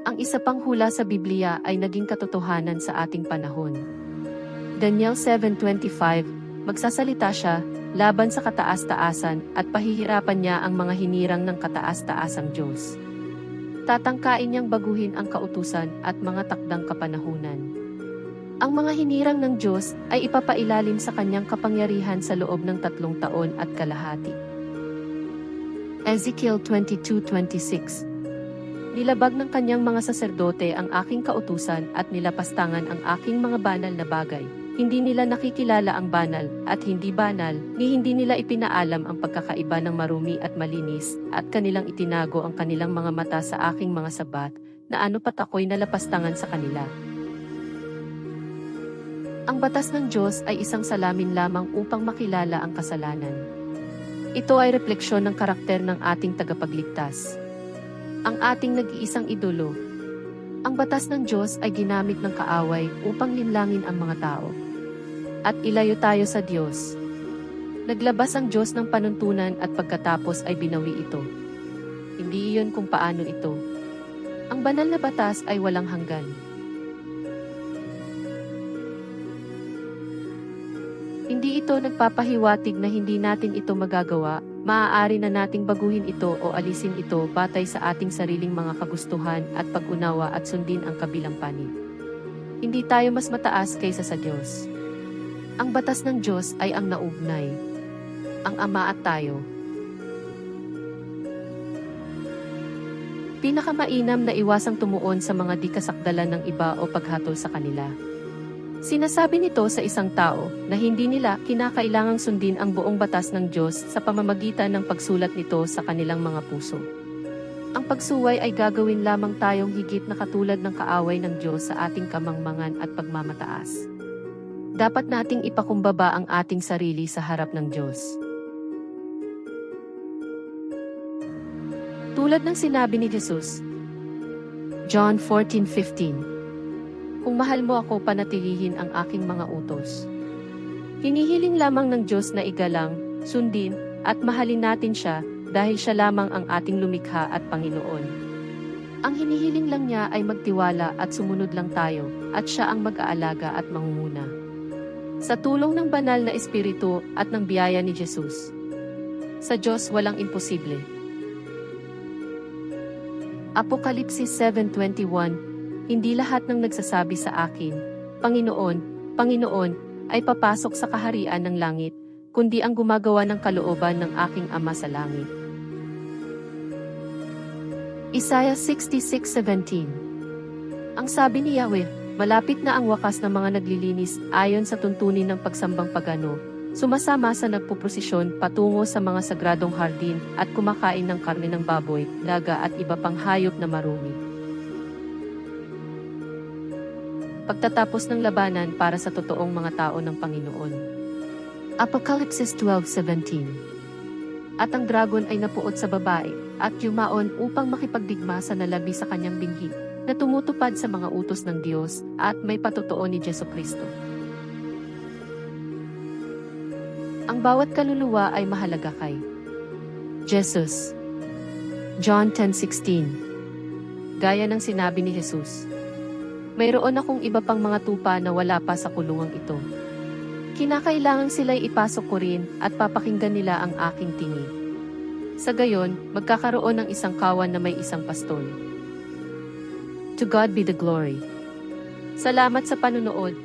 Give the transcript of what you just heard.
Ang isa pang hula sa Biblia ay naging katotohanan sa ating panahon. Daniel 7:25, magsasalita siya laban sa kataas-taasan at pahihirapan niya ang mga hinirang ng kataas-taasang Diyos. Tatangkain niyang baguhin ang kautusan at mga takdang kapanahunan. Ang mga hinirang ng Diyos ay ipapailalim sa kanyang kapangyarihan sa loob ng 3 taon at kalahati. Ezekiel 22:26. Nilabag ng kanyang mga saserdote ang aking kautusan at nilapastangan ang aking mga banal na bagay. Hindi nila nakikilala ang banal at hindi banal, ni hindi nila ipinaalam ang pagkakaiba ng marumi at malinis, at kanilang itinago ang kanilang mga mata sa aking mga sabat, na ano pat ako'y nalapastangan sa kanila. Ang batas ng Diyos ay isang salamin lamang upang makilala ang kasalanan. Ito ay refleksyon ng karakter ng ating tagapagligtas. Ang ating nag-iisang idolo. Ang batas ng Diyos ay ginamit ng kaaway upang linlangin ang mga tao. At ilayo tayo sa Diyos. Naglabas ang Diyos ng panuntunan at pagkatapos ay binawi ito. Hindi iyon kung paano ito. Ang banal na batas ay walang hanggan. Hindi ito nagpapahiwatig na hindi natin ito magagawa. Maaari na nating baguhin ito o alisin ito batay sa ating sariling mga kagustuhan at pag-unawa at sundin ang kabilang panig. Hindi tayo mas mataas kaysa sa Diyos. Ang batas ng Diyos ay ang naugnay. Ang Ama at tayo. Pinakamainam na iwasang tumuon sa mga di kasakdalan ng iba o paghatol sa kanila. Sinasabi nito sa isang tao na hindi nila kinakailangang sundin ang buong batas ng Diyos sa pamamagitan ng pagsulat nito sa kanilang mga puso. Ang pagsuway ay gagawin lamang tayong higit na katulad ng kaaway ng Diyos sa ating kamangmangan at pagmamataas. Dapat nating ipakumbaba ang ating sarili sa harap ng Diyos. Tulad ng sinabi ni Jesus, John 14:15. Kung mahal mo ako, panatilihin ang aking mga utos. Hinihiling lamang ng Diyos na igalang, sundin, at mahalin natin siya dahil siya lamang ang ating lumikha at Panginoon. Ang hinihiling lang niya ay magtiwala at sumunod lang tayo, at siya ang mag-aalaga at mangunguna. Sa tulong ng banal na Espiritu at ng biyaya ni Jesus. Sa Diyos walang imposible. Apokalipsis 7:21. Hindi lahat ng nagsasabi sa akin, Panginoon, Panginoon, ay papasok sa kaharian ng langit, kundi ang gumagawa ng kalooban ng aking Ama sa langit. Isaiah 66:17. Ang sabi ni Yahweh, malapit na ang wakas ng mga naglilinis ayon sa tuntunin ng pagsambang pagano, sumasama sa nagpuprosesyon patungo sa mga sagradong hardin at kumakain ng karne ng baboy, laga at iba pang hayop na marumi. Pagtatapos ng labanan para sa totoong mga tao ng Panginoon. Apokalipsis 12:17. At ang dragon ay napuot sa babae, at yumaon upang makipagdigma sa nalabi sa kanyang binhi, na tumutupad sa mga utos ng Diyos, at may patotoo ni Jesucristo. Ang bawat kaluluwa ay mahalaga kay Jesus. John 10:16. Gaya ng sinabi ni Jesus, mayroon akong iba pang mga tupa na wala pa sa kulungang ito. Kinakailangan sila'y ipasok ko rin at papakinggan nila ang aking tinig. Sa gayon, magkakaroon ng isang kawan na may isang pastol. To God be the glory. Salamat sa panunood.